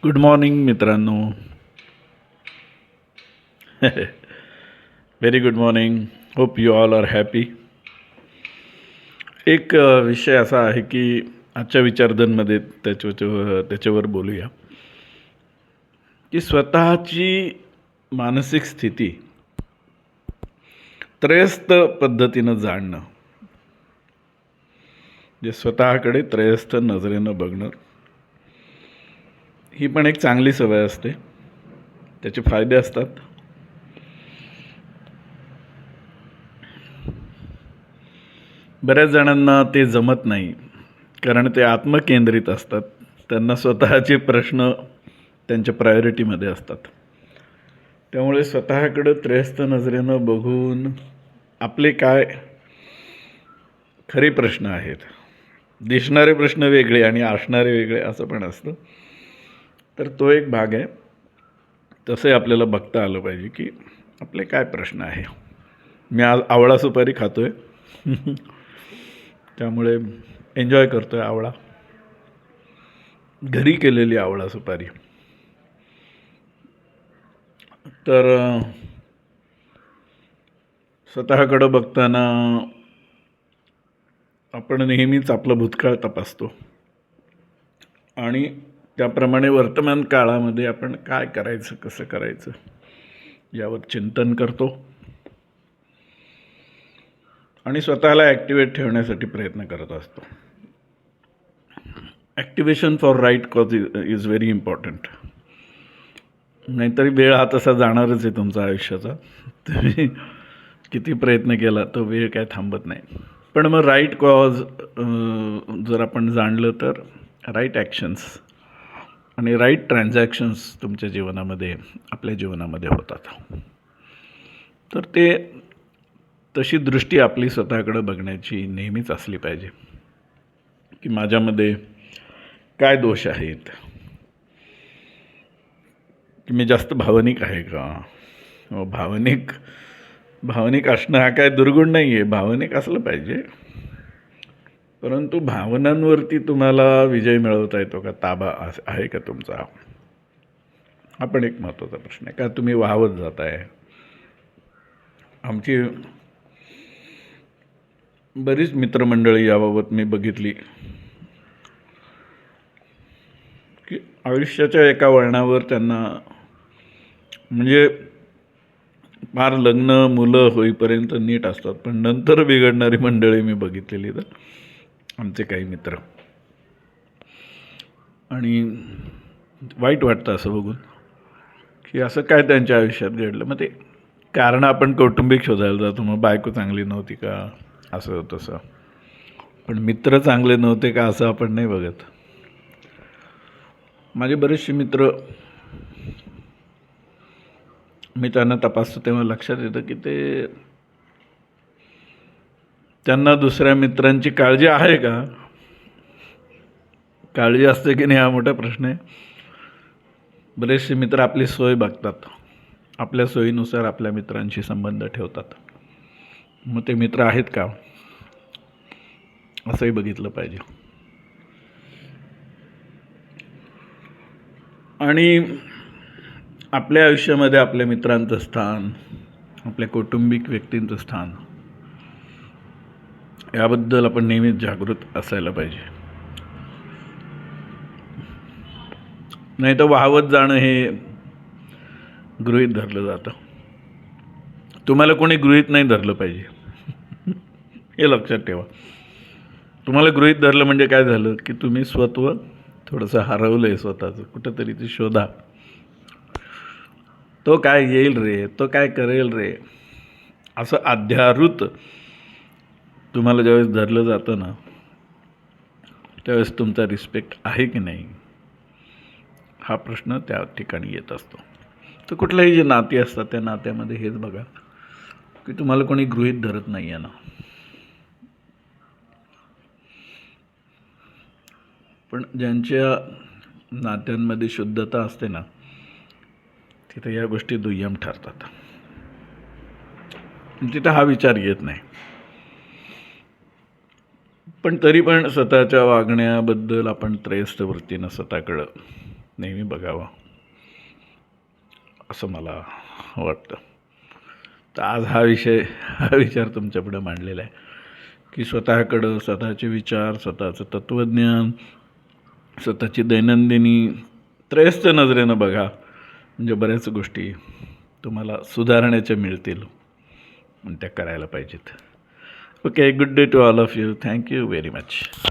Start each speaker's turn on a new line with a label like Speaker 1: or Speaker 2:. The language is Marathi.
Speaker 1: गुड मॉर्निंग मित्रांनो. Very good morning. Hope you all are happy. एक विषय असा आहे की आजच्या विचारधनमध्ये त्याच्यावर बोलूया की स्वतःची मानसिक स्थिती त्रयस्थ पद्धतीनं जाणणं, जे स्वतःकडे त्रयस्थ नजरेनं बघणं, ही पण एक चांगली सवय असते. त्याचे फायदे असतात. बऱ्याच जणांना ते जमत नाही, कारण ते आत्मकेंद्रित असतात. त्यांना स्वतःचे प्रश्न त्यांच्या प्रायोरिटीमध्ये असतात. त्यामुळे स्वतःकडं त्रयस्थ नजरेनं बघून आपले काय खरे प्रश्न आहेत, दिसणारे प्रश्न वेगळे आणि असणारे वेगळे असं पण असतं. तर तो एक भाग आहे. तसे आपल्याला बघता आलं पाहिजे की आपले काय प्रश्न आहे. मी आज आवळा सुपारी खातोय. त्यामुळे एन्जॉय करतोय आवळा, घरी केलेली आवळा सुपारी. तर स्वतःकडं बघताना आपण नेहमीच आपलं भूतकाळ तपासतो आणि त्याप्रमाणे वर्तमान काळामध्ये आपण काय करायचं, कसं करायचं यावर चिंतन करतो आणि स्वतःला ॲक्टिवेट ठेवण्यासाठी प्रयत्न करत असतो. Activation for right cause is very important. नाहीतरी वेळ हा तसा जाणारच आहे तुमचा आयुष्याचा. तुम्ही किती प्रयत्न केला तो वेळ काय थांबत नाही. पण मग राईट कॉज जर आपण जाणलं तर राईट ॲक्शन्स आणि राईट ट्रान्झॅक्शन्स तुमच्या जीवनामध्ये, आपल्या जीवनामध्ये होतात. तर ते तशी दृष्टी आपली स्वतःकडं बघण्याची नेहमीच असली पाहिजे की माझ्यामध्ये काय दोष आहेत, की मी जास्त भावनिक आहे का. भावनिक असणं हा काय दुर्गुण नाही आहे. भावनिक असलं पाहिजे, परंतु भावनांवरती तुम्हाला विजय मिळवता येतो का, ताबा आहे का तुमचा, हा पण एक महत्त्वाचा प्रश्न आहे. का तुम्ही वाहवत जात आहे. आमची बरीच मित्रमंडळी याबाबत मी बघितली की आयुष्याच्या एका वळणावर त्यांना म्हणजे फार लग्न मुलं होईपर्यंत नीट असतात, पण नंतर बिघडणारी मंडळी मी बघितलेली. तर आमचे काही मित्र, आणि वाईट वाटतं असं बघून की असं काय त्यांच्या आयुष्यात घडलं. मग ते कारण आपण कौटुंबिक शोधायला जातो. मग बायको चांगली नव्हती का, असं तसं. पण मित्र चांगले नव्हते का असं आपण नाही बघत. माझे बरेचसे मित्र, मी त्यांना तपासतो तेव्हा लक्षात येतं की ते, त्यांना दुसऱ्या मित्रांची काळजी आहे का, काळजी असते की नाही हा मोठा प्रश्न आहे. बरेचसे मित्र आपली सोय बघतात, आपल्या सोयीनुसार आपल्या मित्रांशी संबंध ठेवतात. मग ते मित्र आहेत का असंही बघितलं पाहिजे. आणि आपल्या आयुष्यामध्ये आपल्या मित्रांचं स्थान, आपल्या कौटुंबिक व्यक्तींचं स्थान, याबद्दल आपण नेहमीच जागृत असायला पाहिजे. नाही तर वाहवत जाणं हे गृहीत धरलं जातं. तुम्हाला कोणी गृहीत नाही धरलं पाहिजे, हे लक्षात ठेवा. तुम्हाला गृहीत धरलं म्हणजे काय झालं की तुम्ही स्वत्व थोडंसं हरवलं आहे स्वतःचं. कुठंतरी ते शोधा. तो काय येईल रे, तो काय करेल रे, असं अध्याहृत तुम्हाला ज्यावेळेस धरलं जातं ना, त्यावेळेस तुमचा रिस्पेक्ट आहे की नाही हा प्रश्न त्या ठिकाणी येत असतो. तर कुठल्याही जे नाती असतात त्या नात्यामध्ये हेच बघा की तुम्हाला कोणी गृहीत धरत नाही आहे ना. पण ज्यांच्या नात्यांमध्ये शुद्धता असते ना, तिथे या गोष्टी दुय्यम ठरतात. तिथं हा विचार येत नाही. पण तरी पण स्वतःच्या वागण्याबद्दल आपण त्रयस्थ वृत्तीनं स्वतःकडं नेहमी बघावं असं मला वाटतं. तर आज हा विचार तुमच्यापुढे मांडलेला आहे की स्वतःकडं स्वतःचे विचार, स्वतःचं तत्त्वज्ञान, स्वतःची दैनंदिनी त्रयस्थ नजरेनं बघा, म्हणजे बऱ्याच गोष्टी तुम्हाला सुधारण्याच्या मिळतील आणि त्या करायला पाहिजेत. Okay, good day to all of you. Thank you very much.